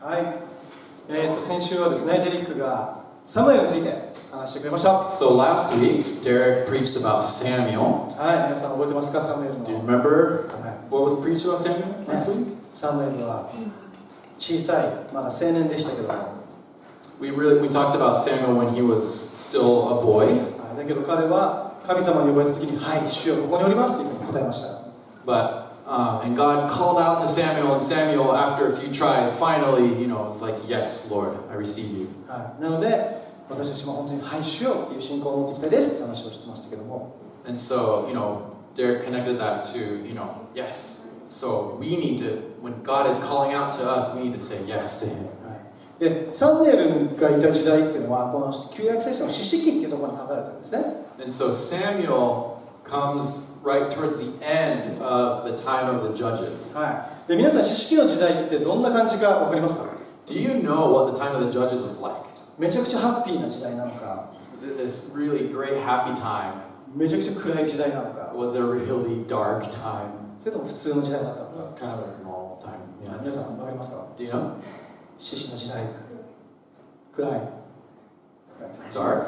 はい。先週はですね、デリックがサムエルについて話してくれました。So last week, Derek preached about Samuel. はい、皆さん覚えてますか、サムエルの。Do you remember what was preached about Samuel last week? サムエルは小さい、まだ青年でしたけども。We talked about Samuel when he was still a boy. だけど彼は神様に呼ばれた時に、はい、主よここにおりますというふうに答えました。And God called out to Samuel, and Samuel, after a few tries, finally, was like, "Yes, Lord, I receive you." はい、なので私たちも本当にはい主よという信仰を持っていきたいですって話をしてましたけども。And so, Derek connected that to, yes. So we need to, when God is calling out to us, we need to say yes to Him. で、サムエルがいた時代っていうのはこの旧約聖書の士式っていうところに書かれてるんですね。And so Samuel comes right towards the end of the time of the judges. はい。で、皆さん士式の時代ってどんな感じかわかりますか？ Do you know what the time of the judges was like? めちゃくちゃハッピーな時代なのか、 Was it this really great happy time? めちゃくちゃ暗い時代なのか、 Was it a really dark time? それとも普通の時代だったの It was か。 kind of a normal time. 皆さんわかりますか？ Do you know? 士式の時代。暗い。Dark?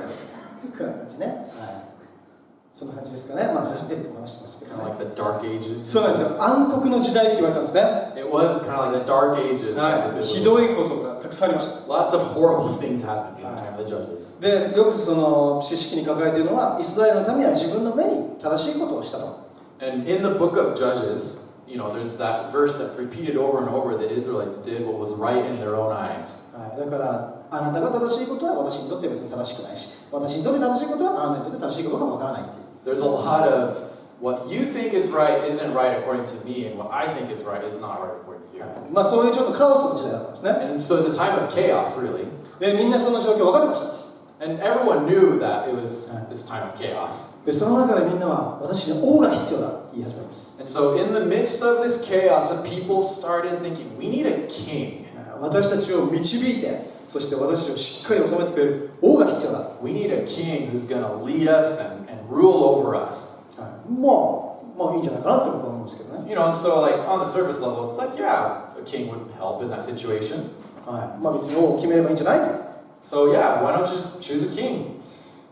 暗い感じね。はい。そんな感じですかね。まあ最初出てきましたけど、 Kind of like the dark ages. そうなんですよ。暗黒の時代って言われてたんですね。 It was kind of like the dark ages. はい。ひどいことがたくさんありました。 Lots of horrible things happened in the time of the judges. で、よくその士式に書かれているのは、イスラエルの民は自分の目に正しいことをしたと。And in the book of Judges, there's that verse that's repeated over and over that Israelites did what was right in their own eyes. はい、だからあなたが正しいことは私にとって別に正しくないし、私にとって正しいことはあなたにとって正しいことかもわからないっていう。There's a lot of what you think is right isn't right according to me, and what I think is right is not right according to you. まあそういうちょっとカオスの時代だったんですね。 And so it's a time of chaos, really. で、みんなその状況分かってました。 And everyone knew that it was this time of chaos. で、その中でみんなは私に王が必要だって言い始めます。 And so in the midst of this chaos, the people started thinking, we need a king. 私たちを導いて、そして私たちをしっかり治めてくれる王が必要だ。We need a king who's going to lead us and rule over us. もういいんじゃないかなって僕は思うんですけどね。And so like on the surface level, it's like, yeah, a king would help in that situation. はい。まあ別に王を決めればいいんじゃないと。So yeah, why don't you just choose a king?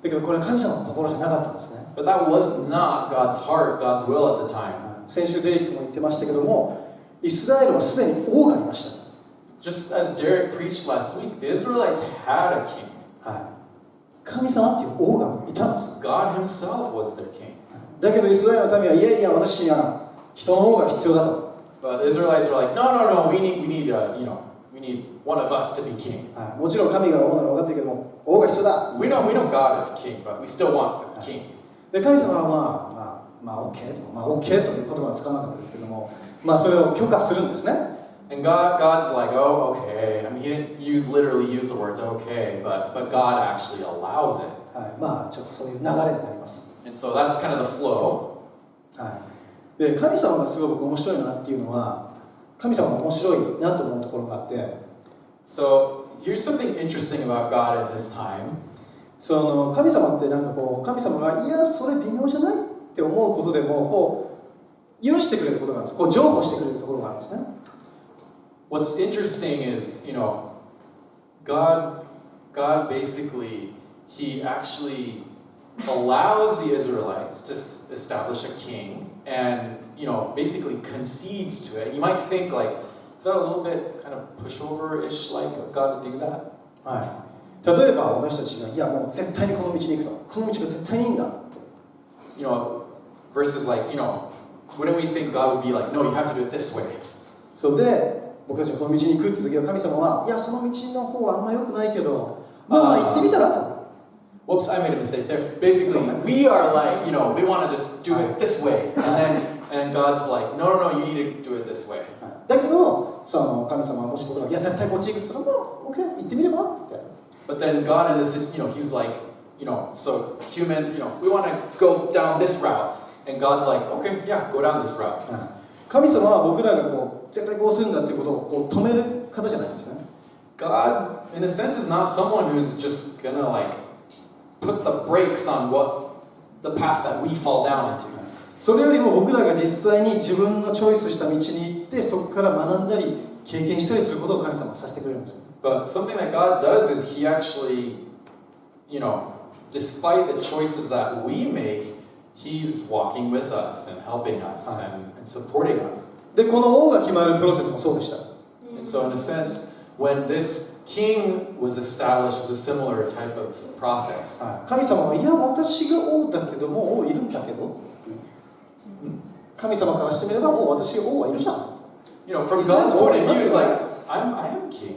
だけどこれは神様の心じゃなかったんですね。 But that was not God's heart, God's will at the time. 先週デリックも言ってましたけども、イスラエルはすでに王がいました。Just as Derek preached last week, the Israelites had a king. はい。神様っていう王がいたんです。 God himself was their king. だけどイスラエルの民はいやいや私には人の王が必要だと。But the Israelites were like, no, we need one of us to be king. はい。もちろん神が王なのは分かってるけども、王が必要だ。We know God is king, but we still want a king. で神様はまあ OK と、OK という言葉は使わなかったですけども、それを許可するんですね。And God's like, oh, okay. I mean, he didn't literally use the words okay, but God actually allows it. はい。ちょっとそういう流れになります。And so that's kind of the flow. はい。で、神様がすごく面白いなっていうのは、神様が面白いなと思うところがあって、So here's something interesting about God in this time. その神様って神様がいやそれ微妙じゃないって思うことでも許してくれることがあるんです。譲歩してくれるところがあるんですね。What's interesting is, God basically, He actually allows the Israelites to establish a king and, basically concedes to it. You might think like, is that a little bit kind of pushover-ish like of God to do that? はい。例えば私たちがいやもう絶対にこの道に行くと。この道が絶対にいいんだ。Versus like, wouldn't we think God would be like, no, you have to do it this way? そうで、僕たちがこの道に行くって時は神様はいやその道の方はあんま良くないけど、行ってみたらと。Whoops, I made a mistake there. Basically, we are like, we want to just do it this way. And God's like, no, you need to do it this way. だけど、その神様はもし僕がいや絶対こっち行くって言ったら、OK、行ってみればって。But then God in this, He's like, so humans, we want to go down this route. And God's like, okay, yeah, go down this route. 神様は僕らが絶対こうするんだっていうことを止める方じゃないんですね。God, in a sense, is not someone who's just gonna like put the brakes on the path that we fall down into. それよりも僕らが実際に自分のチョイスした道に行ってそこから学んだり経験したりすることを神様はさせてくれるんですよ。 But something that God does is He actually, despite the choices that we make, He's walking with us and helping us and supporting us. でこの王が決まるプロセスもそうでした。 And so in a sense, when this king was established, it was a similar type of process. 神様はいや私が王だけどもう王いるんだけど、神様からしてみればもう私王はいるじゃん。From God's point of view, He's like, I am king.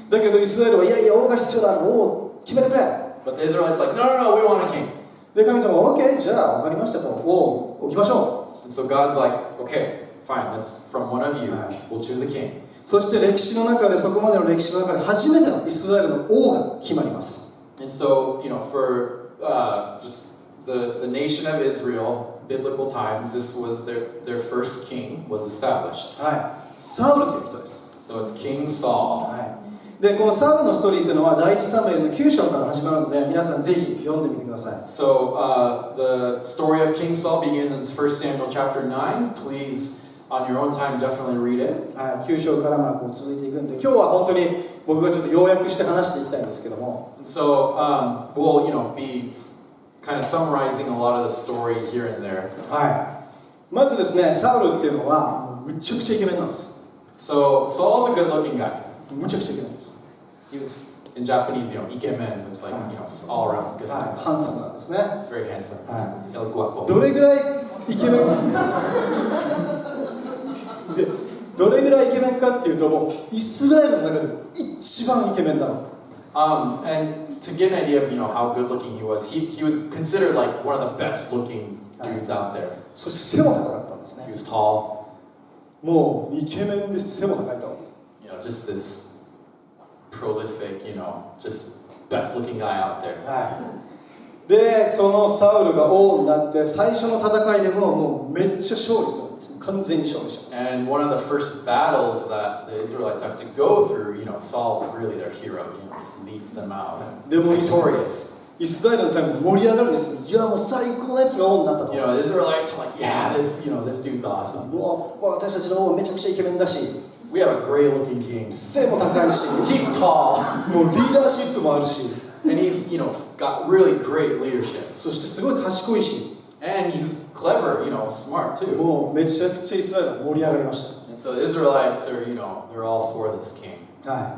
だけどイスラエルはいやいや王が必要だ、王決めてくれ。 But the Israelites like, no, we want a king. で神様は OK じゃあ分かりましたと、王置きましょう。 And so God's like, okay, fine, let's from one of you, we'll choose a king. そして歴史の中でそこまでの歴史の中で初めてのイスラエルの王が決まります。 And so, for just the nation of Israel, biblical times, this was their first king was established. はい、サウルという人です。 So it's King Saul. はい、でこのサウルのストーリーというのは第一サムエルの9章から始まるので皆さんぜひ読んでみてください。 So the story of King Saul begins in 1 Samuel chapter 9. Please, on your own time, definitely read it. はい、9章からこう続いていくんで、今日は本当に僕がちょっと要約して話していきたいんですけども。 And so we'll, be kind of summarizing a lot of the story here and there. はい、まずですね、サウルっていうのはむちゃくちゃイケメンなんです。 So Saul's a good-looking guy. むちゃくちゃイケメンです。 He's in Japanese, ikemen. It's like, just all around good. はい、ハンサムなんですね。 Very handsome. は El guapo. い、どれぐらいイケメンでどれぐらいイケメンかっていうと、もうイスラエルの中で一番イケメンだの。 And to get an idea of how good looking he was considered like one of the best looking dudes out there. そして背も高かったんですね。 He was tall, もうイケメンで背も高いと。 just this prolific, just best looking guy out there. はい、でそのサウルが王になって最初の戦いでもうめっちゃ勝利するんです。完全に勝利します。 And one of the first battles that the Israelites have to go through, Saul's really their hero. Just leads them out. でも Victorious. イスラエルのために盛り上がるんです。いやもう最高なやつが王になったと。 The Israelites are like, yeah, this dude's awesome. もう私たちの王めちゃくちゃイケメンだし、 We have a great looking king. 背も高いし、 He's tall. もうリーダーシップもあるし、 And he's, got really great leadership. そしてすごい賢いし、 And he's clever, smart too. もうめちゃくちゃイスラエルが盛り上がりまし And so the Israelites are, they're all for this king. た。はい。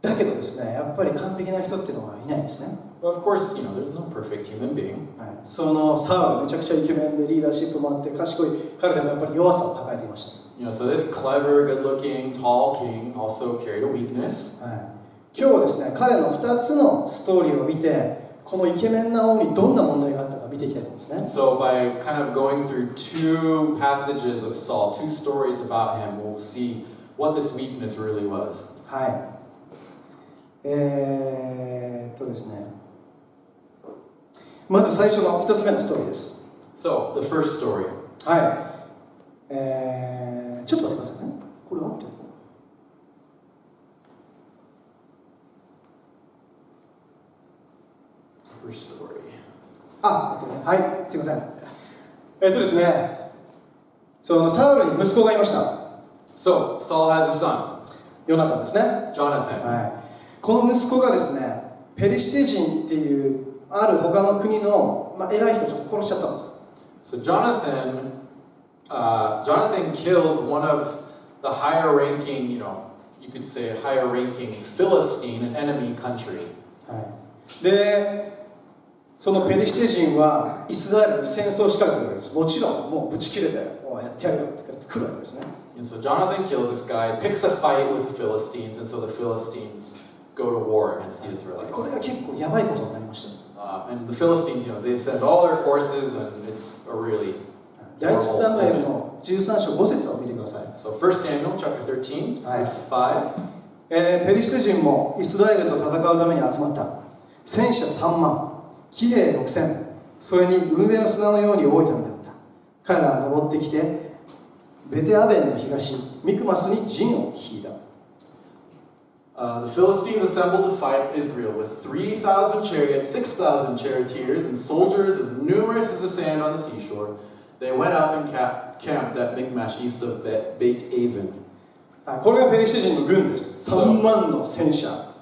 だけどですね、やっぱり完璧な人っていうのはいないんですね。 But of course, there's no perfect human being. はい、そのサウルめちゃくちゃイケメンでリーダーシップもあって賢い彼でもやっぱり弱さを抱えていました。 So this clever, good-looking, tall king also carried a weakness. はい、今日はですね、彼の2つのストーリーを見て、このイケメンな王にどんな問題があったか見ていきたいと思うんですね。 So by kind of going through two passages of Saul, two stories about him, we'll see what this weakness really was. はい。ですね。まず最初の1つ目のストーリーです。 So, the first story. はい。ちょっと待ってくださいね。これ合ってる？ First story. はい、すいません。ですね、そのサウルに息子がいました。So, Saul has a son. ヨナタンですね。Jonathan. はい。この息子がですね、ペリシテ人っていうある他の国の、偉い人をちょっと殺しちゃったんです。So Jonathan kills one of the higher ranking, you could say higher ranking Philistine, an enemy country. はい。で、そのペリシテ人はイスラエルに戦争を仕掛けてるわけです。もちろんもうぶち切れて、やってやるよって来るわけですね。And so Jonathan kills this guy, picks a fight with the Philistines, and so the Philistines go to war against the Israelites. これが結構やばいことになりました。And the Philistines, they send all their forces, and it's a really 第一サムエルの13章5節を見てください。So 1 Samuel chapter 13, verse 5. ペリシテ人もイスラエルと戦うために集まった。戦車3万、騎兵6000、それに海辺の砂のように多いためだった。彼らは登ってきて、ベテアベンの東、ミクマスに陣を引いた。The Philistines assembled to fight Israel with 3,000 chariots, 6,000 charioteers, and soldiers as numerous as the sand on the seashore. They went up and camped at Michmash east of Beit Aven. これがペリシテ人の軍です。3万の戦車。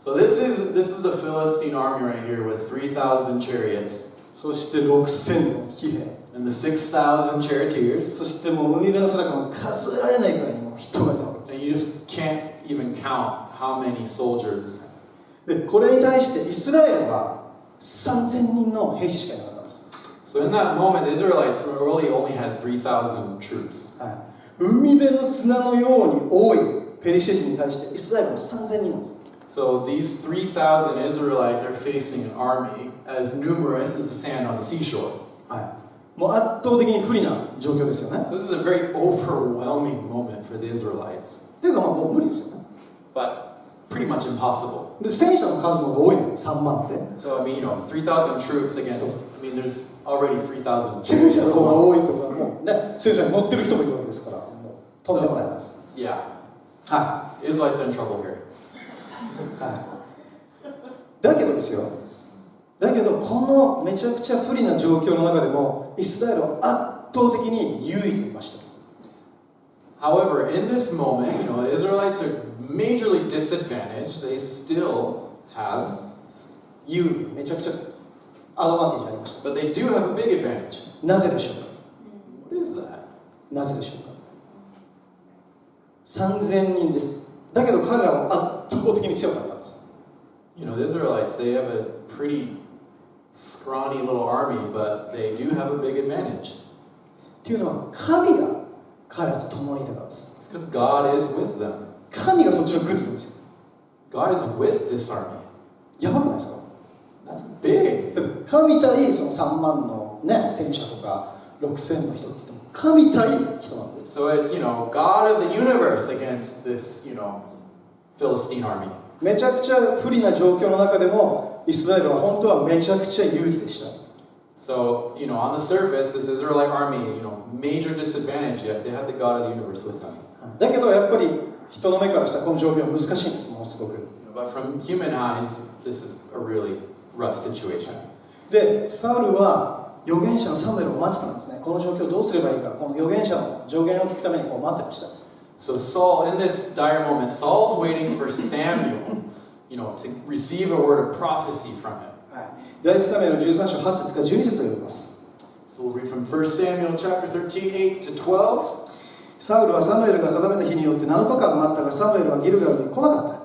So this is the Philistine army right here with 3,000 chariots. そして6000の騎兵。And the 6,000 charioteers. そしてもう海辺の空から数えられないくらいにも人がいたわけです。And you just can't even count how many soldiers. で、これに対してイスラエルは3000人の兵士しかいなかったんです。So in that moment, the Israelites only had 3,000 troops. 海辺の砂のように多いペリシテ人に対してイスラエルは3000人なんです。So these 3,000 Israelites are facing an army as numerous as the sand on the seashore. もう圧倒的に不利な状況ですよね。So this is a very overwhelming moment for the Israelites. というかもう無理ですよね。 But pretty much impossible. で、戦車の数の方が多いの、3万って。So I mean, 3,000 troops against, I mean, there's already 3,000 戦車 troops. の方が多いとか、もうね、戦車に乗ってる人もいるわけですから、もうとんでもないです。Yeah. は Israelites are in trouble here. だけどですよ。だけどこのめちゃくちゃ不利な状況の中でもイスラエルは圧倒的に優位にいました。However, in this moment, the Israelites are majorly disadvantaged. They still have, 優位、めちゃくちゃアドバンテージありました。 but they do have a big advantage. なぜでしょうか。 What is that? なぜでしょうか。3000人です。だけど彼らは圧倒的に強かったんです。The Israelites, they have a pretty scrawny little army, but they do have a big advantage. っていうのは神が彼らと共にいたからです。 It's because God is with them. 神がそっちの軍にいるんですよ。 God is with this army. やばくないですか。 That's big. だって神対その3万の、ね、戦車とか6000の人って言っても神対人なんです。 So it's, God of the universe against this, Philistine army. めちゃくちゃ不利な状況の中でもイスラエルは本当はめちゃくちゃ有利でした。 So, on the surface, this Israelite army, major disadvantage, yet they had the God of the universe with them. だけどやっぱり人の目からしたらこの状況は難しいんです。ものすごく。 But from human eyes, this is a really rough situation. で、サウルは預言者のサムエルを待ってたんですね。この状況をどうすればいいか、この預言者の助言を聞くためにこう待ってました。 So Saul, in this dire moment, Saul's waiting for Samuel, to receive a word of prophecy from him. 第一サムエル13章8節から12節を読みます。 So we'll read from 1 Samuel chapter 13, 8 to 12. サウルはサムエルが定めた日によって7日間待ったが、サムエルはギルガルに来なかった。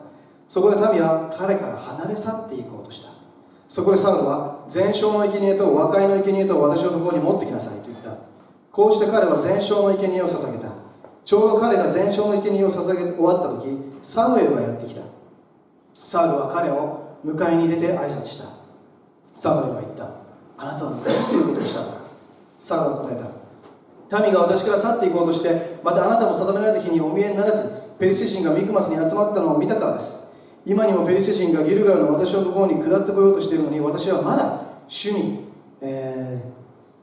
そこで民は彼から離れ去っていこうとした。そこでサウルは、全焼の生贄と和解の生贄と私のところに持ってきなさいと言った。こうして彼は全焼の生贄を捧げた。ちょうど彼が全焼の生贄を捧げ終わった時、サムエルがやってきた。サウルは彼を迎えに出て挨拶した。サムエルは言った。あなたはどういうことをしたのか。サウルは答えた。民が私から去っていこうとして、またあなたも定められた日にお見えにならず、ペリシテ人がミクマスに集まったのを見たからです。今にもペリシテ人がギルガルの私のところに下ってこようとしているのに、私はまだ主に、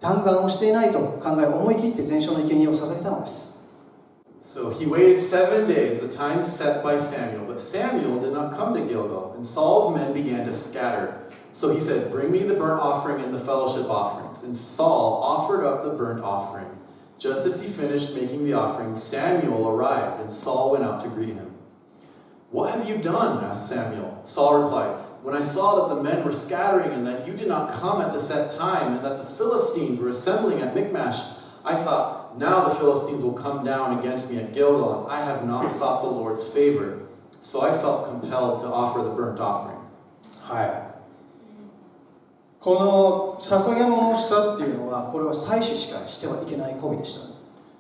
嘆願をしていないと考え、思い切って全焼の生贄を捧げたのです。So he waited 7 days, the time set by Samuel. But Samuel did not come to Gilgal, and Saul's men began to scatter. So he said, Bring me the burnt offering and the fellowship offerings. And Saul offered up the burnt offering. Just as he finished making the offering, Samuel arrived, and Saul went out to greet him. What have you done? Asked Samuel. Saul replied, When I saw that the men were scattering and that you did not come at the set time and that the Philistines were assembling at Michmash, I thought, now the Philistines will come down against me at Gilgal, and I have not sought the Lord's favor. So I felt compelled to offer the burnt offering. はい。この捧げ物をしたっていうのは、これは祭司しかしてはいけない行為でした。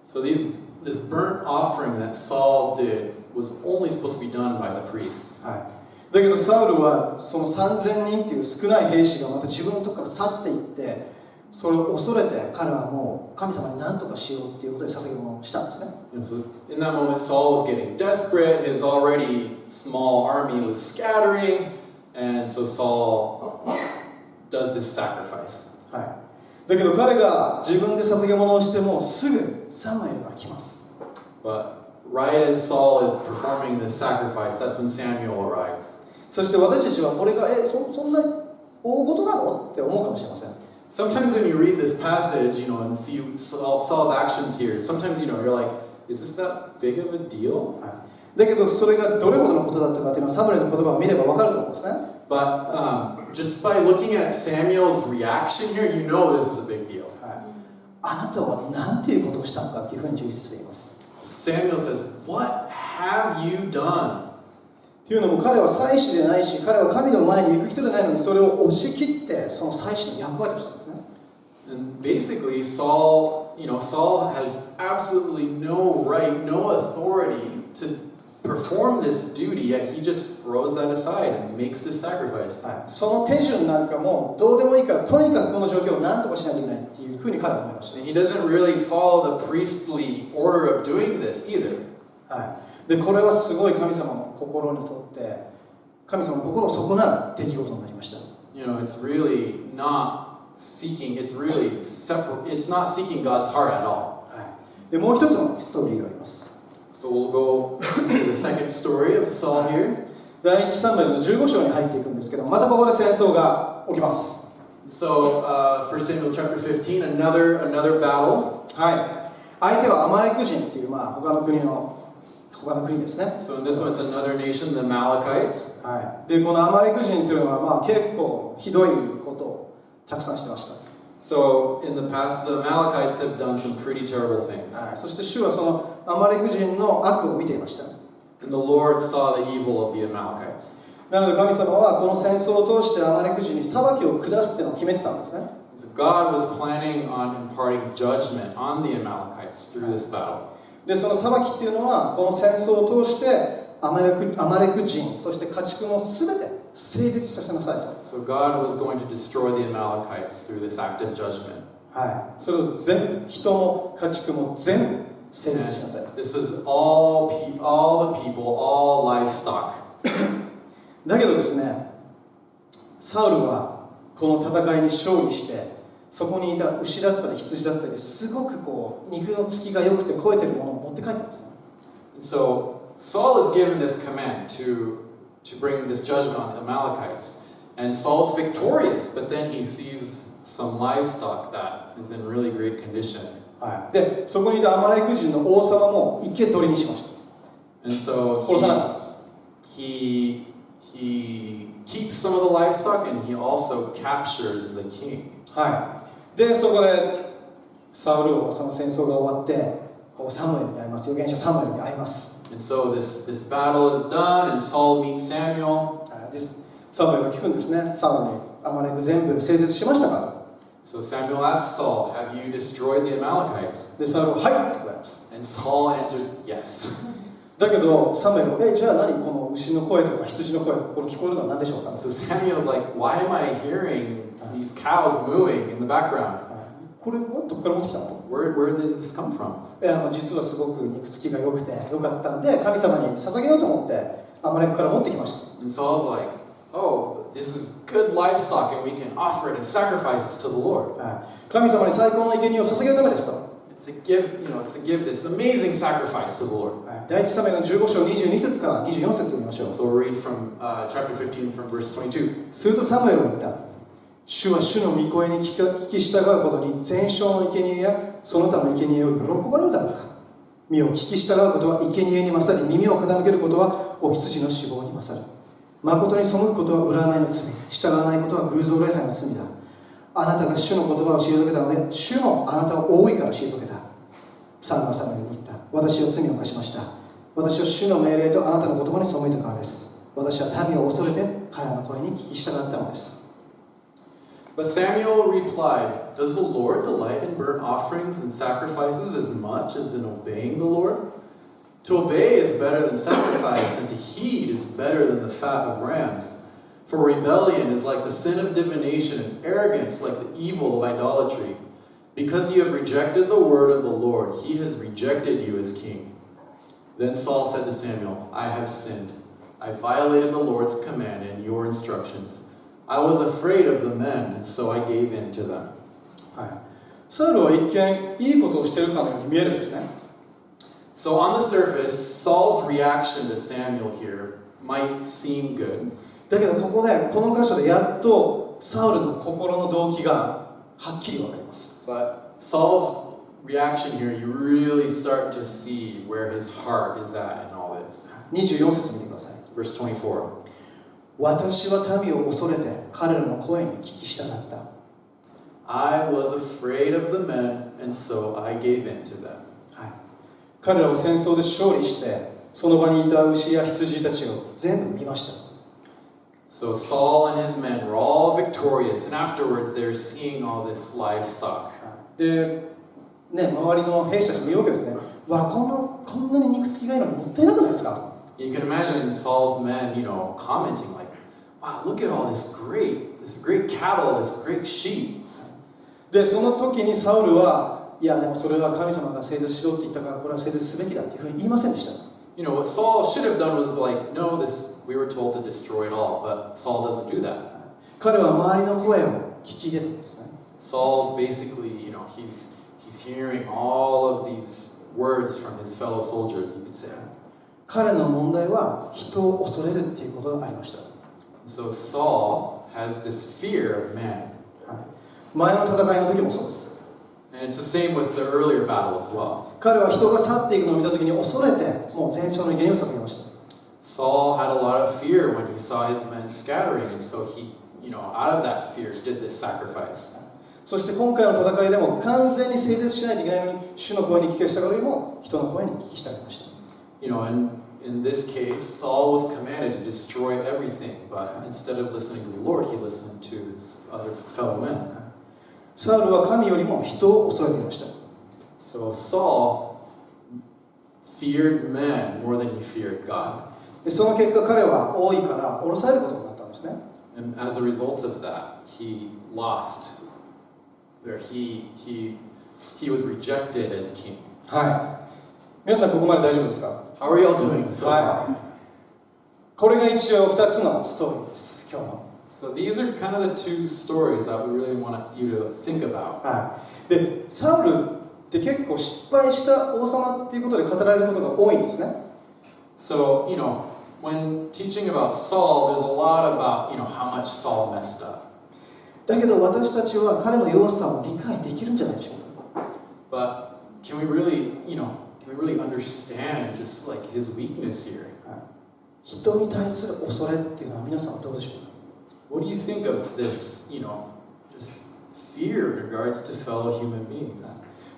So this burnt offering that Saul did was only supposed to be done by the priests. はい。だけどサウルはその3000人っていう少ない兵士がまた自分のとこから去っていって、それを恐れて彼はもう神様に何とかしようっていうことで捧げ物をしたんですね。So in that moment, Saul was getting desperate. His already small army was scattering, and so Saul does this sacrifice. はい。だけど彼が自分で捧げ物をしてもすぐサムエルが来ます。But right as Saul is performing this sacrifice, that's when Samuel arrives. そして私たちはこれがそんな大事なのって思うかもしれません。Sometimes when you read this passage, and see Saul's actions here, sometimes, you're like, is this that big of a deal? だけどそれがどれほどのことだったかっていうのはサムエルの言葉を見れば分かると思うんですね。But just by looking at Samuel's reaction here, you know this is a big deal. あなたは何ていうことをしたのかっていうふうに11節で言います。Samuel says, "What have you done?" というのも彼は祭司でないし、彼は神の前に行く人でないのに、それを押し切ってその祭司の役割をしたんですね。And basically, Saul has absolutely no right, no authority to perform this duty, yet he just throws that aside and makes this sacrifice. その手順なんかもどうでもいいから、とにかくこの状況を何とかしないといけないっていうふうに彼は思いました。And he doesn't really follow the priestly order of doing this either. でこれはすごい神様の心にとって神様の心を損なう出来事になりました。You know, it's really not seeking. It's really separate. It's not seeking God's heart at all. でもう一つのストーリーがあります。So we'll go to the second story of Saul here. 第一サムエルの15章に入っていくんですけど、またここで戦争が起きます。So, 1 Samuel chapter 15, another battle. 相手はアマレク人っていう他の国ですね。So in this one, it's another nation, the Amalekites. でこのアマレク人というのは結構ひどいことをたくさんしてました。So in the past, the Amalekites have done some pretty terrible things. そして主はそのアマレク人の悪を見ていました。And the Lord saw the evil of the Amalekites. なので神様はこの戦争を通してアマレク人に裁きを下すっていうのを決めてたんですね。So God was planning on imparting judgment on the Amalekites through this battle. でその裁きっていうのはこの戦争を通してアマレク人そして家畜のすべて整絶させなさいと。So God was going to destroy the Amalekites through this act of judgment. それを全部人も家畜も全部整絶しなさい。This was all the people, all livestock. だけどですね、サウルはこの戦いに勝利して、そこにいた牛だったり羊だったり、すごく肉のつきが良くて肥えてるものを持って帰ったんですね。So Saul is given this command to bring this judgment on the Amalekites, and Saul's victorious, but then he sees some livestock that is in really great condition. で、そこにいたアマレク人の王様も生け捕りにしました。And so 殺さなかったです。he keeps some of the livestock, and he also captures the king. で、そこでサウル王はその戦争が終わってサムエルに会います。預言者サムエルに会います。And so this battle is done, and Saul meets Samuel. サムエルが聞くんですね。サウルにアマレク全部整絶しましたか？ So Samuel asks Saul, "Have you destroyed the Amalekites?" で、サウルははいと答えます。And Saul answers, "Yes." だけどサムエルはじゃあ何この牛の声とか羊の声これ聞こえるのは何でしょうか？ So Samuel's like, "Why am I hearing these cows mooing in the background?" これはどこから持ってきたの？ Where did this come from? 実はすごく肉付きが良くて良かったので神様に捧げようと思ってアマレクから持ってきました。 And Saul's like, "Oh, this is good livestock, and we can offer it and sacrifice this to the Lord." 神様に最高の生贄を捧げるためですと。It's to give this amazing sacrifice to the Lord. 第一サムエルの15章22節から24節を読みましょう。 So we'll read from chapter 15 from verse 22. するとサムエルは言った。主は主の御声に聞き従うことに全焼の生贄やその他の生贄を喜ばれるだろうか。身を聞き従うことは生贄に勝り、耳を傾けることはお羊の死亡に勝る。誠に背くことは占いの罪、従わないことは偶像礼拝の罪だ。あなたが主の言葉を退けたので、主もあなたを覆いから退けた。サムがサムエルに言った。私は罪を犯しました。私は主の命令とあなたの言葉に背いたからです。私は民を恐れて彼らの声に聞き従ったのです。But Samuel replied, "Does the Lord delight in burnt offerings and sacrifices as much as in obeying the Lord? To obey is better than sacrifice, and to heed is better than the fat of rams. For rebellion is like the sin of divination, and arrogance like the evil of idolatry. Because you have rejected the word of the Lord, he has rejected you as king." Then Saul said to Samuel, "I have sinned. I violated the Lord's command and your instructions.I was afraid of the men, and so I gave in to them." サウルは一見いいことをしているかのように見えるんですね。So on the surface, Saul's reaction to Samuel here might seem good. だけどここでこの箇所でやっとサウルの心の動機がはっきりわかります。But Saul's reaction here, you really start to see where his heart is at in all this. 24節見てください。 Verse 24. 私は民を恐れて彼らの声に聞き従った。 I was afraid of the men, and so I gave in to them. はい、彼らを戦争で勝利して、その場にいた牛や羊たちを全部見ました。 So Saul and his men were all victorious, and afterwards they're seeing all this livestock. で、ね、周りの兵士たちも言うわけですね。わあ、こんなに肉付きがいいのにもったいなくないですか？ You can imagine Saul's men, commenting like, "Wow, look at all this great cattle, this great sheep." で、その時にサウルは、いや、でもそれは神様が整絶しろって言ったから、これは整絶すべきだっていうふうに言いませんでした。What Saul should have done was like, no, we were told to destroy it all, but Saul doesn't do that. 彼は周りの声を聞き入れたんですね。Saul's basically, he's hearing all of these words from his fellow soldiers, you could say. 彼の問題は人を恐れるっていうことがありました。So Saul has this fear of man. 前の戦いの時もそうです。And it's the same with the earlier battle as well. 彼は人が去っていくのを見た時に恐れて、もう全焼の生贄を捧げました。Saul had a lot of fear when he saw his men scattering, and so he, out of that fear, did this sacrifice. そして今回の戦いでも完全に整絶しないといけないのに、主の声に聞き従うよりも人の声に聞き従いました。In this case, Saul was commanded to destroy everything, but instead of listening to the Lord, he listened to his other fellow men. サウルは神よりも人を恐れていました。So Saul feared men more than he feared God. で、その結果彼は王位から降ろされることになったんですね。And as a result of that, he lost, or he was rejected as king. はい。皆さんここまで大丈夫ですか？ How are y'all doing so far? はい。これが一応2つのストーリーです。今日の。So these are kind of the two stories that we really want you to think about. はい。で、サウルって結構失敗した王様っていうことで語られることが多いんですね。So, when teaching about Saul, there's a lot about, how much Saul messed up. だけど私たちは彼の弱さを理解できるんじゃないでしょうか。But can we really understand just like his weakness here? 人に対する恐れっていうのは皆さんはどうでしょうか？ What do you think of this, just fear in regards to fellow human beings?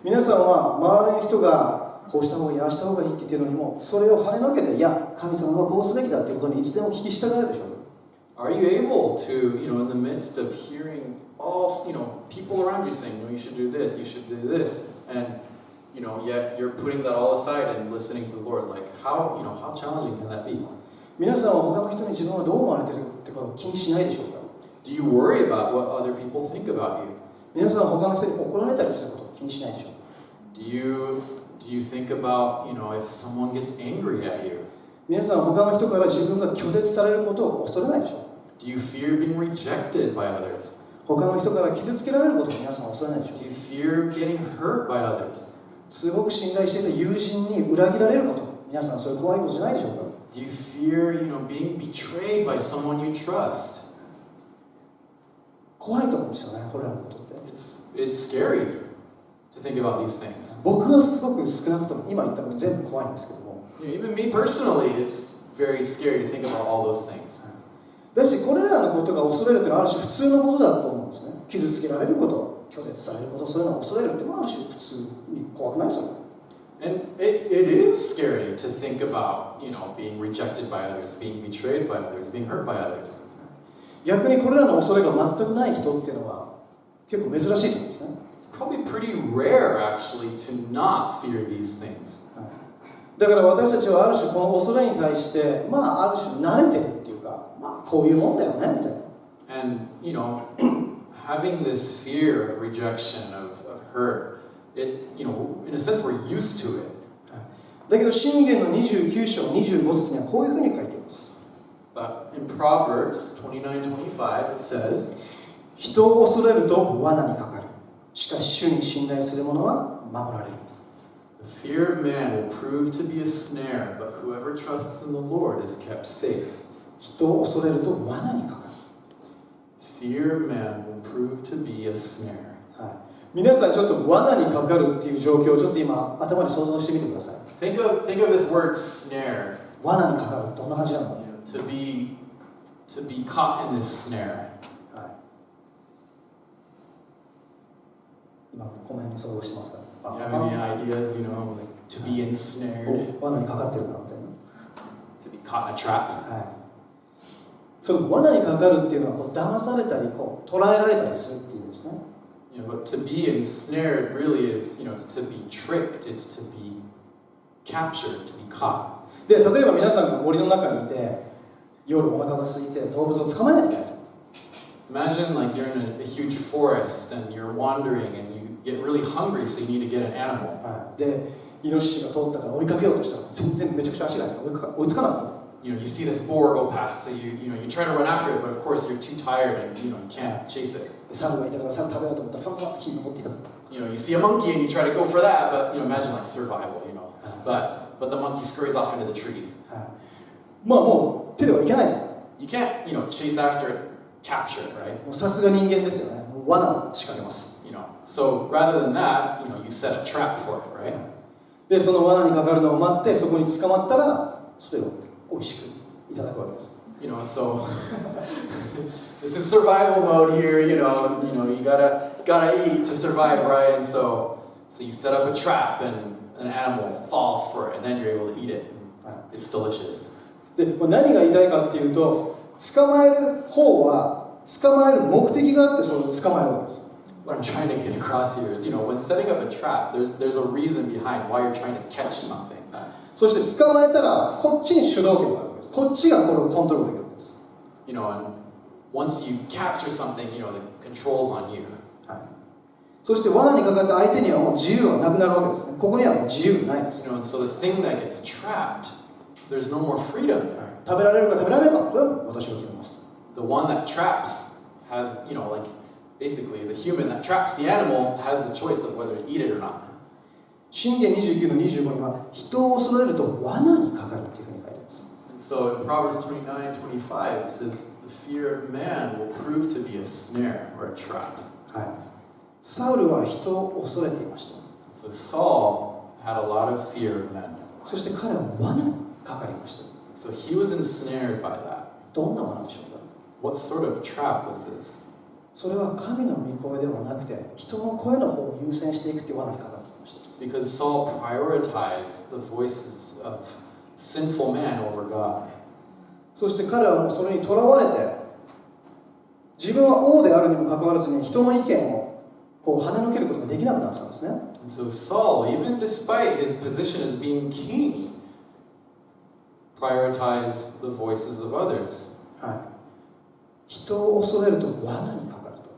皆さんは周りの人がこうした方がいい、ああした方がいいって言ってるのにも、それを跳ねのけて、いや、神様はこうすべきだっていうことにいつでも聞き従えるでしょうか？ Are you able to, in the midst of hearing all, people around you saying, no, you should do this, and, yet you're putting that all aside and listening to the Lord, like how challenging can that be? 皆さんは他の人に自分はどう思われているってことを気にしないでしょうか？ Do you worry about what other people think about you? 皆さんは他の人に怒られたりすることを気にしないでしょうか？ Do you think about, if someone gets angry at you? 皆さんは他の人から自分が拒絶されることを恐れないでしょうか？ Do you fear being rejected by others? 他の人から傷つけられることを皆さんは恐れないでしょう Do か？ you fear getting hurt by others? すごく信頼していた友人に裏切られること、皆さんそういう怖いことじゃないでしょうか？ Do you fear, being betrayed by someone you trust? 怖いと思うんですよね、これらのことって。It's scary to think about these things. 僕はすごく少なくとも今言ったこと全部怖いんですけども。Even me personally, it's very scary to think about all those things. だし、これらのことが恐れるというのはある種普通のことだと思うんですね。傷つけられること、拒絶されること、そういうのを恐れるってある種普通に怖くないですよね。And it is scary to think about, being rejected by others, being betrayed by others, being hurt by others. 逆にこれらの恐れが全くない人っていうのは結構珍しいと思うんですね。It's probably pretty rare, actually, to not fear these things. だから私たちはある種この恐れに対して、ある種慣れてるっていうか、こういうもんだよねみたいな。And, having this fear of rejection, of hurt, in a sense, we're used to it. だけど箴言の29章25節にはこういうふうに書いています。But in Proverbs 29:25, it says, 人を恐れると罠にかかる。しかし主に信頼する者は守られる。The fear of man will prove to be a snare, but whoever trusts in the Lord is kept safe. 人を恐れると罠にかかる。Fear of man will prove to be a snare. 皆さんちょっと罠にかかるっていう状況をちょっと今頭に想像してみてください。 Think of this word snare. 罠にかかるどんな感じなのか、 To be caught in this snare. はい、今この辺に想像してますか？ Do you have any ideas, like to be ensnared, 罠にかかってるなみたいな、 to be caught in a trap? はい、その罠にかかるっていうのはこう騙されたりこう捉えられたりするっていうんですね。But to be ensnared really is, it's to be tricked, it's to be captured, to be caught. で、例えば皆さんが森の中にいて夜お腹が空いて動物を捕まえないといけないと。 Imagine like you're in a huge forest and you're wandering and you get really hungry, so you need to get an animal. はい、で、イノシシが通ったから追いかけようとしたら全然めちゃくちゃ足が速くて追いつかなかった。You see this boar go past, so you try to run after it, but of course you're too tired and you can't chase it. 猿がいたから猿食べようと思ったらファンファンって木に登っていたと。You see a monkey and you try to go for that, but imagine like survival, but the monkey scurries off into the tree. はい、まあもう手ではいけないと。 You can't, chase after it, capture it, right? もうさすが人間ですよね。もう罠を仕掛けます。So rather than that, you set a trap for it, right? で、その罠にかかるのを待ってそこに捕まったらそれを美味しくいただくわけです。So this is survival mode here. You gotta eat to survive, right? And so you set up a trap, and an animal falls for it, and then you're able to eat it. It's delicious. で、何が言いたいかっていうと、捕まえる方は捕まえる目的があってそれを捕まえるわけです。What I'm trying to get across here is, when setting up a trap, there's a reason behind why you're trying to catch something. そして捕まえたらこっちに主導権があるわけです。こっちがこれをコントロールできるわけです。And once you capture something, the control's on you. はい、そして罠にかかった相手にはもう自由はなくなるわけですね。ここにはもう自由ないです。And so the thing that gets trapped, there's no more freedom there. 食べられるか食べられないか、これは私が決めます。The one that traps has, basically the human that traps the animal has the choice of whether to eat it or not. 箴言29の25には人を恐れると罠にかかるっていうふうに書いてあります。And so in Proverbs 29:25 it says, the fear of man will prove to be a snare or a trap. はい。サウルは人を恐れていました。So Saul had a lot of fear of men. そして彼は罠にかかりました。So he was ensnared by that. どんな罠でしょうか？ What sort of trap was this? それは神の御声ではなくて人の声の方を優先していくっていう罠にかかっていました。It's because Saul prioritized the voices of sinful man over God. そして彼はもうそれにとらわれて自分は王であるにもかかわらずに人の意見をこう跳ねのけることができなくなってたんですね。And so Saul, even despite his position as being king, prioritized the voices of others. はい。人を恐れると罠にかかると。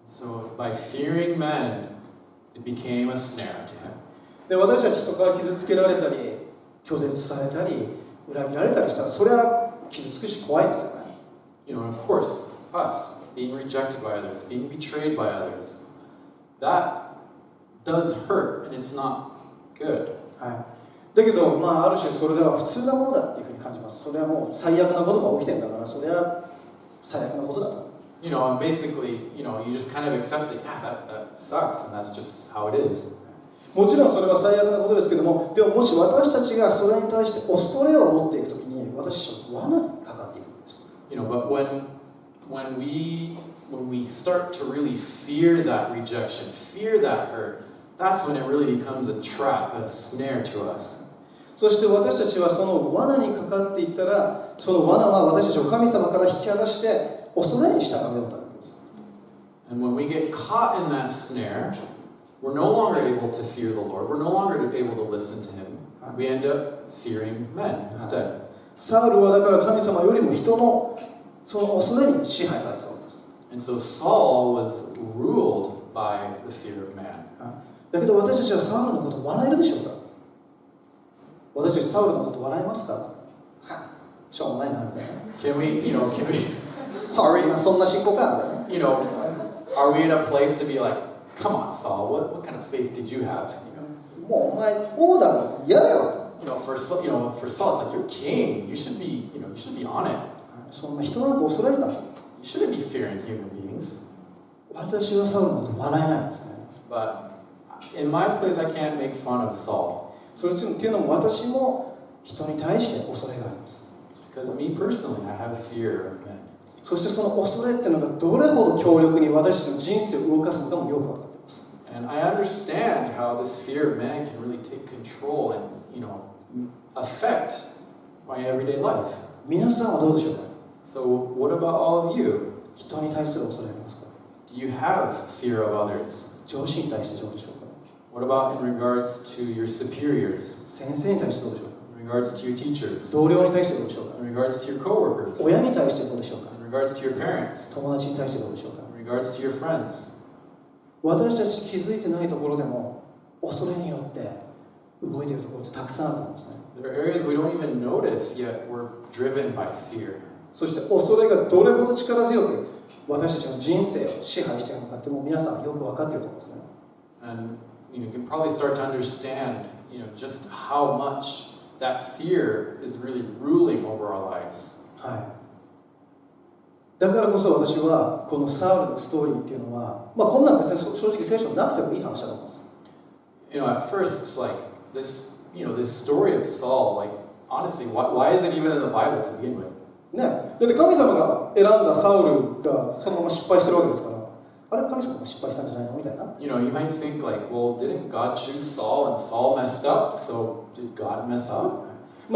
So by fearing men, it became a snare to him. で、私たち人から傷つけられたり、拒絶されたり、裏切られたりしたら、それは傷つくし怖いですよね。Of course, us being rejected by others, being betrayed by others, that does hurt, and it's not good. はい。だけど、ある種それでは普通なものだっていうふうに感じます。それはもう最悪なことが起きてるんだから、それは最悪なことだと。And basically, you just kind of accept it. Yeah, that sucks, and that's just how it is. もちろんそれは最悪なことですけども、でももし私たちがそれに対して恐れを持っていくときに、私たちは罠にかかっていくんです。But when we start to really fear that rejection, fear that hurt, that's when it really becomes a trap, a snare to us. そして私たちはその罠にかかっていったら、その罠は私たちを神様から引き離して恐れに従うようになるんです。And when we get caught in that snare, we're no longer able to fear the Lord. We're no longer able to listen to Him. We end up fearing men instead. サウルはだから神様よりも人のその恐れに支配されそうです。And so Saul was ruled by the fear of man. だけど私たちはサウルのことを笑えるでしょうか？私たちサウルのこと笑えますか？しょうもないなみたいな。Can we Sorry, そんな信仰かみたいな。Are we in a place to be like, come on, Saul, what kind of faith did you have? もうお前王だろ、嫌だよ。For Saul, it's like you're king. You should be on it. そんな人なんか恐れるな。You shouldn't be fearing human beings. 私はサウルのこと笑えないんですね。But in my place, I can't make fun of Saul. それっていうのも私も人に対して恐れがあります。 Because me personally, I have fear of men. そしてその恐れっていうのがどれほど強力に私たちの人生を動かすのかもよく分かっています。 And I understand how this fear of man can really take control and, affect my everyday life. 皆さんはどうでしょうか？ So what about all of you? 人に対する恐れありますか？ Do you have fear of others? 上司に対してどうでしょうか？ What about in regards to your superiors? 先生に対してどうでしょうか？ In regards to your teachers? 同僚に対してどうでしょうか？ In regards to your coworkers? 親に対してどうでしょうか？ In regards to your parents? 友達に対してどうでしょうか？ In regards to your friends? 私たち気づいてないところでも恐れによって動いているところってたくさんあると思うんですね。 There are areas we don't even notice, yet we're driven by fear. そして恐れがどれほど力強く私たちの人生を支配しているのかってもう皆さんよく分かっていると思うんですね。 And you can probably start to understand, just how much that fear is really ruling over our lives. はい。だからこそ私はこのサウルのストーリーっていうのは、こんなん別に正直聖書なくてもいい話だと思います。At first it's like this, this story of Saul, like honestly, why is it even in the Bible to begin with? ね、だって神様が選んだサウルがそのまま失敗してるわけですから、あれ神様が失敗したんじゃないのみたいな。You might think like, well, didn't God choose Saul and Saul messed up? So did God mess up?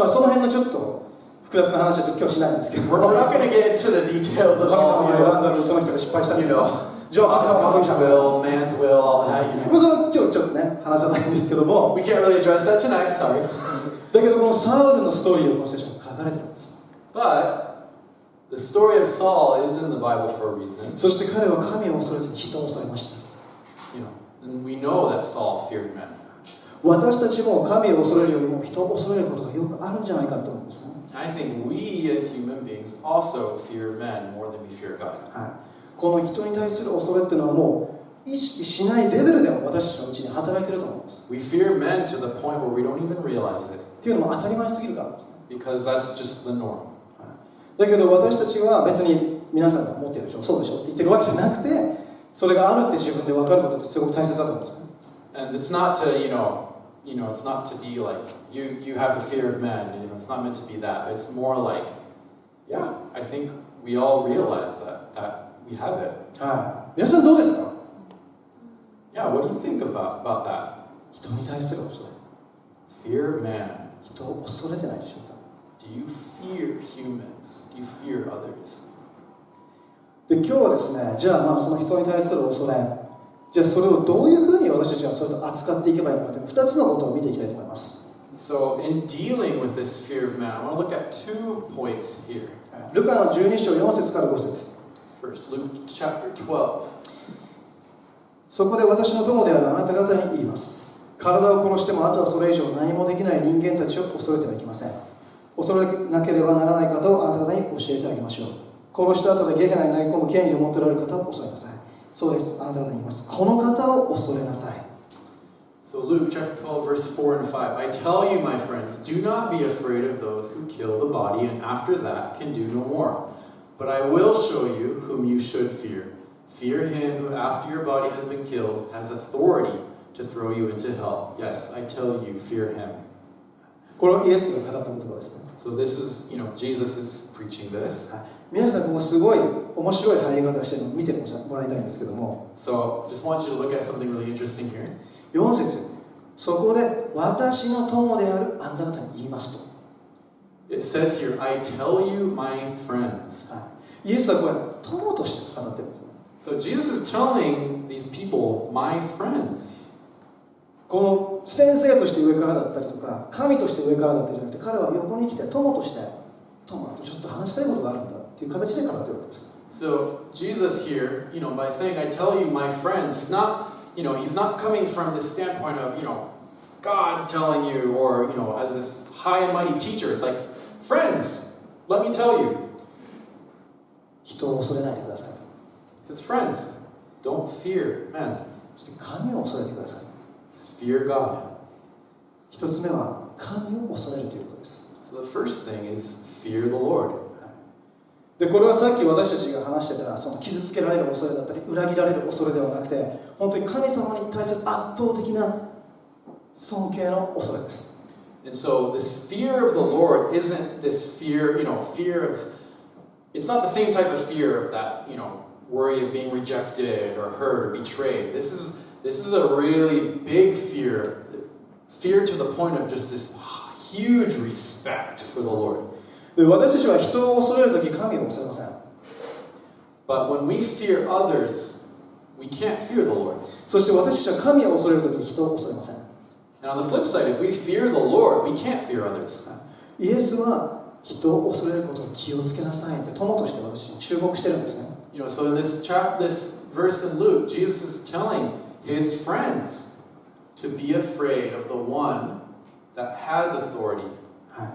その辺のちょっと複雑な話はちょっと今日しないんですけど、We're not going to get into the details of 神様 all, が選んだのにその人が失敗したみたいな。じゃあ神様が神 God's 様 will, man's will, all that. それは今日ちょっとね話さないんですけども、 We can't really address that tonight. Sorry. だけどこのサウルのストーリーをこの聖書に書かれてるんです。 But the story of Saul is in the Bible for a reason. そして彼は神を恐れずに人を恐れました。 And we know that Saul feared men. 私たちも神を恐れるよりも人を恐れることがよくあるんじゃないかと思うんですね。 I think we as human beings also fear men more than we fear God. はい、この人に対する恐れっていうのはもう意識しないレベルでも私たちのうちに働いていると思います。 We fear men to the point where we don't even realize it. っていうのも当たり前すぎるからですね。 Because that's just the norm. だけど私たちは別に皆さんが持っているでしょ、そうでしょって言ってるわけじゃなくて、それがあるって自分で分かることってすごく大切だと思うんですね。 And it's not to, it's not to be like, you have a fear of men, it's not meant to be that. It's more like, yeah, I think we all realize that we have it. はい、皆さんどうですか？ Yeah, what do you think about that? 人に対する恐れ。 Fear of man. 人を恐れてないでしょうか？ Do you fear humans? Do you fear others? で今日はですね、じゃあその人に対する恐れ、じゃあそれをどういうふうに私たちはそれと扱っていけばいいのかという2つのことを見ていきたいと思います。 So in dealing with this fear of man, I want to look at 2 points here. ルカの12章4節から5節。 First, Luke chapter 12. そこで私の友であるあなた方に言います。体を殺してもあとはそれ以上何もできない人間たちを恐れてはいけません。恐れなければならない方をあなた方に教えてあげましょう。殺した後でゲヘナに投げ込む権威を持っておられる方を恐れなさい。そうです、あなた方に言います。この方を恐れなさい。 So Luke chapter 12, verse 4 and 5. I tell you, my friends, do not be afraid of those who kill the body and after that can do no more. But I will show you whom you should fear. Fear him who after your body has been killed has authority to throw you into hell. Yes, I tell you, fear him. これはイエスが語った言葉ですね。 So this is, Jesus is preaching this. 皆さんここすごい面白い入り方をしているのを見てもらいたいんですけども、 So just want you to look at something really interesting here. 4節、そこで私の友であるあなた方に言いますと。 It says here, I tell you, my friends. イエスはこれ友として語ってるんですね。 So Jesus is telling these people, my friends. この先生として上からだったりとか神として上からだったりじゃなくて、彼は横に来て友として友とちょっと話したいことがあるんだっていう形で語ってるわけです。 So Jesus here, by saying, I tell you, my friends, he's not coming from this standpoint of, God telling you or, as this high and mighty teacher. It's like, friends, let me tell you. 人を恐れないでくださいと。 He says, friends, don't fear men. そして神を恐れてください。 Fear God. 一つ目は神を恐れるということです。 So the first thing is fear the Lord. でこれはさっき私たちが話してたその傷つけられる恐れだったり裏切られる恐れではなくて、本当に神様に対する圧倒的な尊敬の恐れです。And so this fear of the Lord isn't this fear, fear of, it's not the same type of fear of that, worry of being rejected or hurt or betrayed. This is a really big fear to the point of just this huge respect for the Lord. で私たちは人を恐れるとき神を恐れません。But when we fear others, we can't fear the Lord. そして私たちは神を恐れるとき人を恐れません。And on the flip side, if we fear the Lord, we can't fear others. イエスは人を恐れることを気をつけなさいって友として私に忠告してるんですね。So in this verse in Luke, Jesus is telling his friends to be afraid of the one that has authority. はい。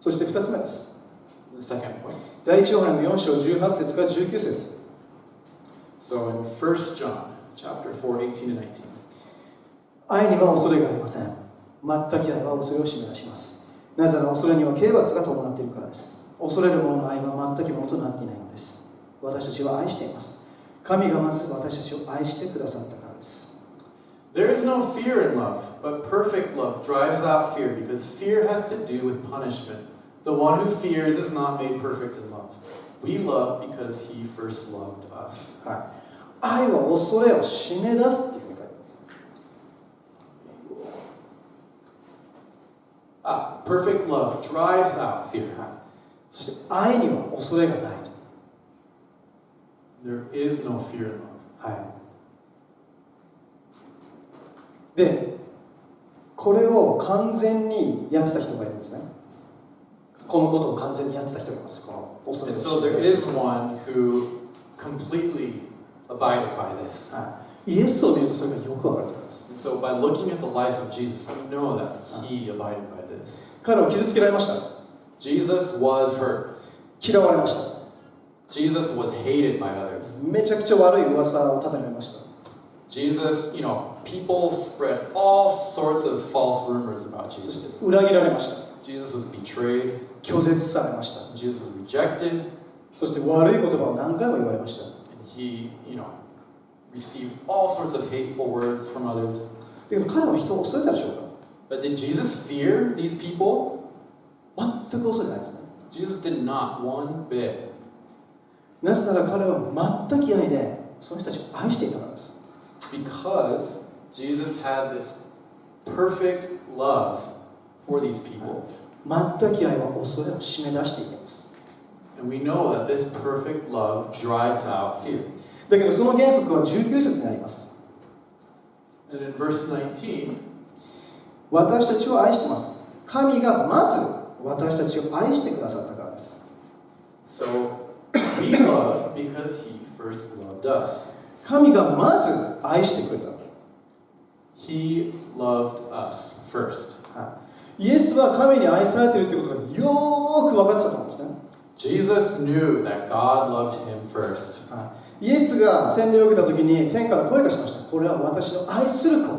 そして2つ目です。The second point. 第一ヨハネの4章18節から19節。So in 1 John, chapter 4, 18 and 19. 愛には恐れがありません。全く愛は恐れを締め出します。なぜなら恐れには刑罰が伴っているからです。恐れる者の愛は全くものとなっていないのです。私たちは愛しています。神がまず私たちを愛してくださったからです。There is no fear in love, but perfect love drives out fear, because fear has to do with punishment. The one who fears is not made perfect in love. We love because he first loved us. はい。愛は恐れを締め出すっていうふうに書いてます。Perfect love drives out fear. そして愛には恐れがないと。There is no fear in love. はい。で、これを完全にやってた人がいるんですね。このことを完全にやってた人がいます。この恐れを締め出す。So there is one who completely abided by this. はい。イエスを見るとそれがよくわかると思います。So by looking at the life of Jesus, we know that he abided by this. 彼は傷つけられました。Jesus was hurt. 嫌われました。Jesus was hated by others. めちゃくちゃ悪い噂を立てられました。Jesus, people spread all sorts of false rumors about そ Jesus. して裏切られました。Jesus was betrayed. 拒絶されました。 Jesus was rejected. そして悪い言葉を何回も言われました。And he, received all sorts of hateful words from others. だけど彼は人を恐れたでしょうか？ But did Jesus fear these people? 全く恐れてないですね。Jesus did not one bit. なぜなら彼は全く愛でその人たちを愛していたからです。Because Jesus had this perfect love for these people. 全く愛は恐れを締め出していきます。And we know that this perfect love drives out fear. だけどその原則は19節にあります。And in verse 19, 私たちを愛しています。神がまず私たちを愛してくださったからです。so we love because he first loved us. 神がまず愛してくれた。He loved us first. イエスは神に愛されているということがよーく分かってたと思うんですね。Jesus knew that God loved him first. イエスが洗礼を受けたときに天から声がしました。これは私の愛する子。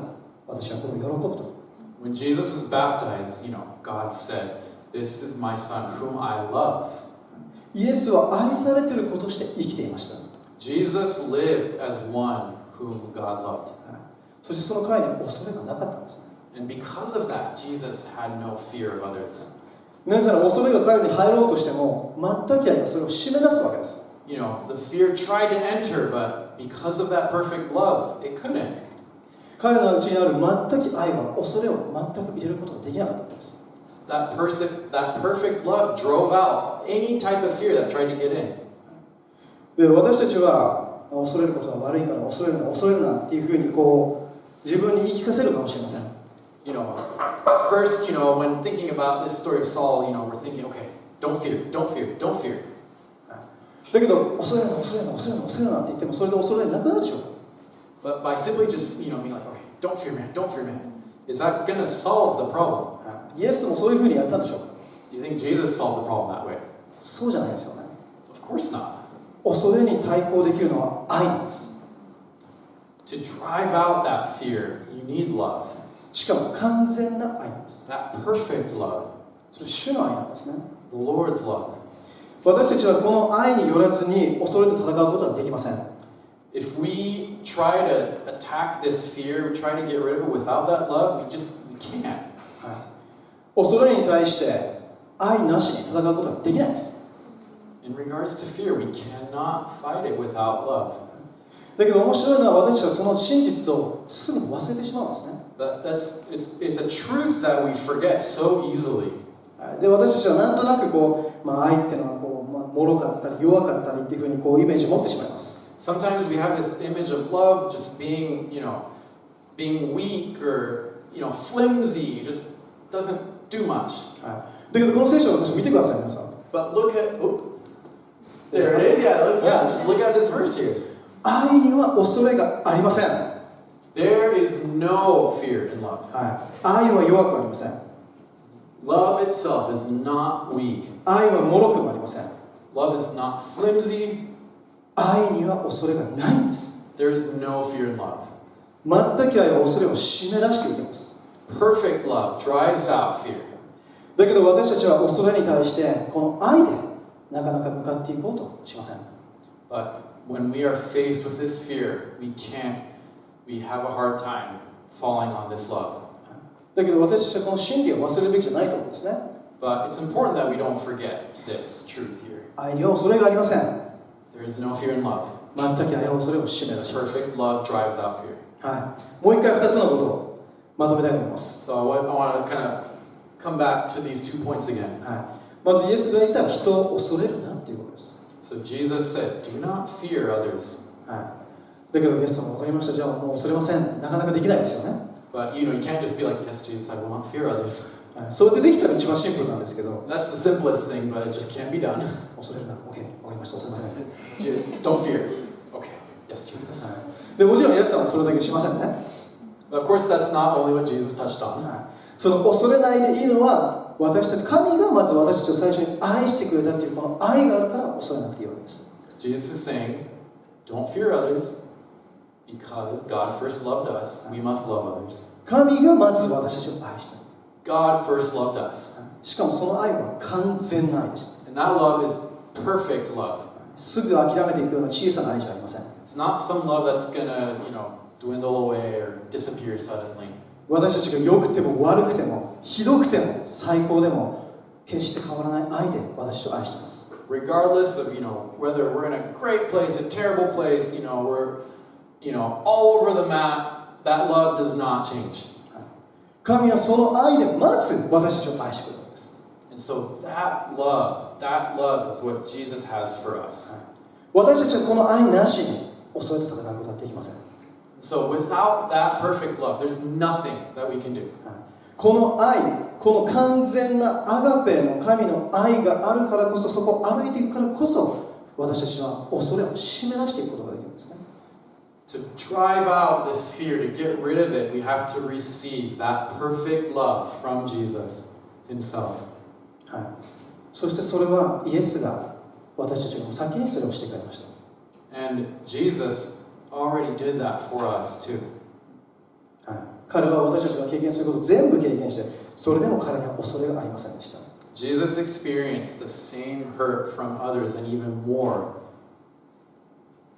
私はこれを喜ぶと。When Jesus was baptized, God said, "This is my son whom I love." イエスは愛されている子として生きていました。Jesus lived as one whom God loved. そしてその彼には恐れがなかったんですね。And because of that, Jesus had no fear of others. なぜなら恐れが彼に入ろうとしても全く愛がそれを締め出すわけです。The fear tried to enter, but because of that perfect love, it couldn't. 彼のうちにある全く愛は恐れを全く入れることができなかったんです。That perfect love drove out any type of fear that tried to get in. で私たちは恐れることが悪いから恐れるな恐れるなっていうふうに自分に言い聞かせるかもしれません。At first, when thinking about this story of Saul, we're thinking, okay, don't fear, don't fear, don't fear. だけど恐れるな恐れるな恐れるな恐れるなって言ってもそれで恐れなくなるでしょうか。 But by simply just, being like, okay, don't fear man, don't fear man, is that going to solve the problem? イエスもそういうふうにやったんでしょうか。 Do you think Jesus solved the problem that way? そうじゃないですよね。Of course not. 恐れに対抗できるのは愛なんです。To drive out that fear, you need love. しかも完全な愛なんです。 That perfect love, それ主の愛なんですね。the Lord's love. 私たちはこの愛によらずに恐れと戦うことはできません。If we try to attack this fear, we try to get rid of it without that love, we can't. 恐れに対して愛なしに戦うことはできないんです。In regards to fear, we cannot fight it without love. だけど面白いのは私たちはその真実をすぐに忘れてしまうんですね。It's a truth that we forget so easily. で私たちはなんとなく愛っていうのは脆かったり弱かったりっていうふうにイメージを持ってしまいます。Sometimes we have this image of love just being weak or, flimsy, just doesn't do much. だけどこの聖書を私見てください皆さん。But look at, there it is, just look at this verse here. 愛には恐れがありません。There is no fear in love. 愛は弱くありません。Love itself is not weak. 愛は脆くもありません。Love is not flimsy. 愛には恐れがないんです。There is no fear in love. 全く愛は恐れを締め出していきます。Perfect love drives out fear. だけど私たちは恐れに対してこの愛でなかなか向かっていこうとしません。But when we are faced with this fear, we have a hard time falling on this love. だけど私たちはこの真理を忘れるべきじゃないと思うんですね。But it's important that we don't forget this truth here. 愛には恐れがありません。There is no fear in love. 全く愛は恐れを締め出します。 Perfect love drives out fear. もう一回2つのことをまとめたいと思います。 So I want to kind of come back to these 2 points again. まずイエスが言った人を恐れるなっていうことです。So Jesus said, do not fear others. だけどイエスさんも分かりました。じゃあもう恐れません。なかなかできないですよね。But you can't just be like, yes, Jesus, I will not fear others. それでできたら一番シンプルなんですけど。 That's the simplest thing, but it just can't be done. 恐れるな。OK、分かりました。恐れません。Don't fear. Okay. Yes, Jesus. でもちろんイエスさんはそれだけしませんね。But of course, that's not only what Jesus touched on. その恐れないでいいのは私たち、神がまず私たちを最初に愛してくれたっていうこの愛があるから恐れなくていいわけです。Jesus is saying, don't fear others because God first loved us. We must love others. 神がまず私たちを愛した。God first loved us. しかもその愛は完全な愛でした。 And that love is perfect love. すぐ諦めていくような小さな愛じゃありません。 It's not some love that's gonna, dwindle away or disappear suddenly. 私たちが良くても悪くてもひどくても最高でも決して変わらない愛で私たちを愛しています。 Regardless of, whether we're in a great place, a terrible place, we're, all over the map, that love does not change. 神はその愛でまず私たちを愛してくれるんです。 And so that love is what Jesus has for us. 私たちはこの愛なしに恐れと戦うことはできません。 So without that perfect love, there's nothing that we can do. この愛、この完全なアガペの神の愛があるからこそ、そこを歩いていくからこそ、私たちは恐れを締め出していくことができるんですね。To drive out this fear, to get rid of it, we have to receive that perfect love from Jesus himself. そしてそれはイエスが私たちの先にそれをしてくれました。And Jesus already did that for us too. 彼は私たちが経験することを全部経験して、それでも彼には恐れがありませんでした。Jesus experienced the same hurt from others and even more.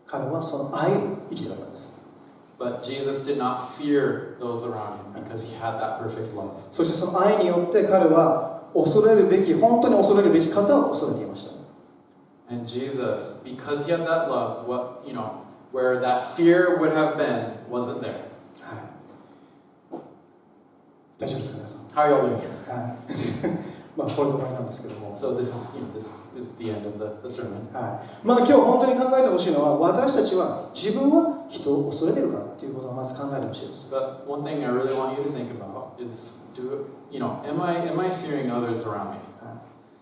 彼はその愛を生きていたんです。But Jesus did not fear those around him because he had that perfect love. そしてその愛によって彼は恐れるべき、本当に恐れるべき方を恐れていました。And Jesus, because he had that love, where that fear would have been, wasn't there. 大丈夫ですか皆さん。 How are y'all doing? これで終わりなんですけども。 So this is the end of the sermon. 今日本当に考えてほしいのは、私たちは自分は人を恐れているかということをまず考えてほしいです。 But one thing I really want you to think about is, am I fearing others around me?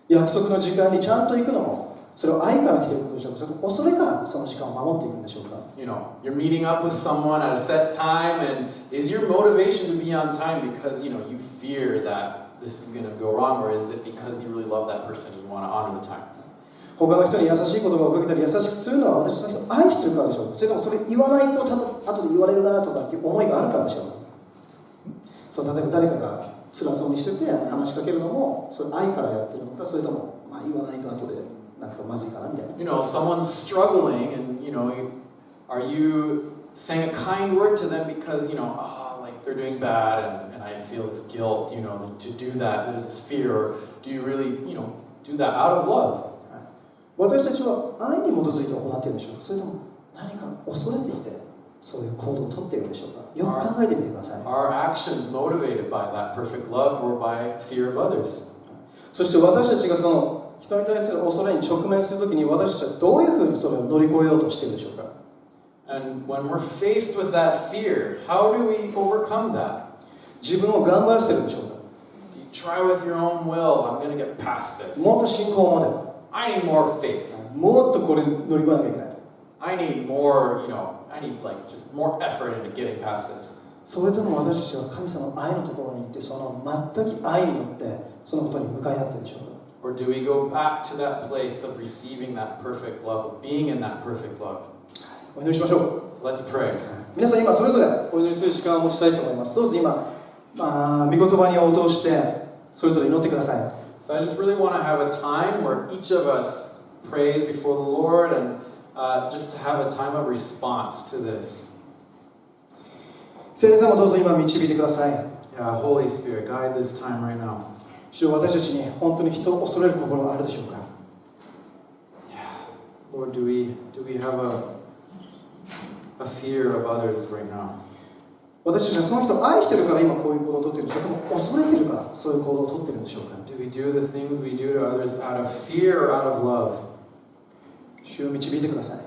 約束の時間にちゃんと行くのも、それは愛から来ていることでしょうか、それとも恐れからその時間を守っていくんでしょうか。You're meeting up with someone at a set time, and is your motivation to be on time because you fear that this is going to go wrong, or is it because you really love that person and you want to honor the time? 他の人に優しい言葉をかけたり優しくするのは私その人を愛しているからでしょうか、それともそれ言わないと後で言われるなとかっていう思いがあるからでしょうか。例えば誰かが辛そうにしてて話しかけるのもそれ愛からやってるのか、それとも言わないと後でなんかまずいかなみたいな。 You know, someone's struggling, and are you saying a kind word to them because like they're doing bad, and I feel this guilt, to do that, there's this fear, or do you really, do that out of love? 私たちは愛に基づいて行っているんでしょうか、それとも何か恐れてきてそういう行動をとっているんでしょうか。よく考えてみてください。 Are actions motivated by that perfect love or by fear of others? そして私たちがその人に対する恐れに直面するときに私たちはどういうふうにそれを乗り越えようとしているでしょうか。 And when we're faced with that fear, how do we overcome that? 自分を頑張らせるでしょうか。 Do you try with your own will? I'm going to get past this. もっと信仰を持て。 I need more faith. もっとこれ乗り越えなきゃいけない。 I need more, I need like just more effort into getting past this. それとも私たちは神様の愛のところに行ってその全く愛によってそのことに向かい合っているでしょうか。 Or do we go back to that place of receiving that perfect love, of being in that perfect love? お祈りしましょう。 So let's pray. 皆さん今それぞれお祈りする時間を持ちたいと思います。どうぞ今、御言葉に応答してそれぞれ祈ってください。 So I just really want to have a time where each of us prays before the Lord, and just to have a time of response to this. 聖霊様どうぞ今導いてください。 Yeah, Holy Spirit, guide this time right now. 主よ私たちに本当に人を恐れる心があるでしょうか。 Yeah. Lord, do we have a fear of others right now? 私たちはその人を愛してるから今こういう行動をとっているんですか、それとも恐れているからそういう行動をとっているんでしょうか。 Do we do the things we do to others out of fear or out of love? 主を導いてください。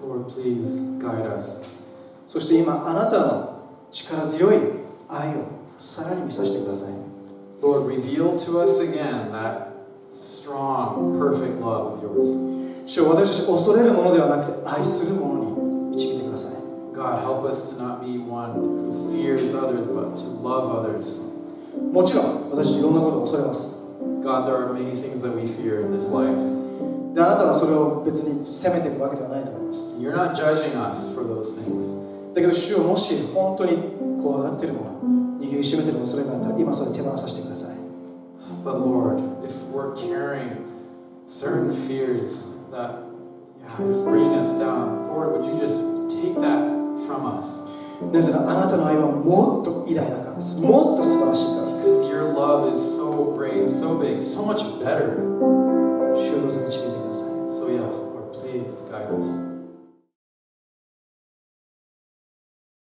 Lord, please guide us. そして今あなたの力強い愛をさらに見させてください。 Lord, reveal to us again that strong, perfect love of yours. 主よ私たち恐れるものではなくて愛するものに導いてください。 God, help us to not be one who fears others, but to love others. もちろん私たちいろんなことを恐れます。 God, there are many things that we fear in this life. であなたはそれを別に責めているわけではないと思います。 You're not judging us for those things. だけど主よもし本当に怖がっているもの、握りしめている恐れがあったら今それ手放させてください。 But Lord, if we're carrying certain fears that just bring us down, Lord, would you just take that from us? なぜならあなたの愛はもっと偉大だからです。もっと素晴らしいからです。 Because your love is so great, so big, so much better. 主をどうぞ導いてください。 So yeah, Lord, please guide us.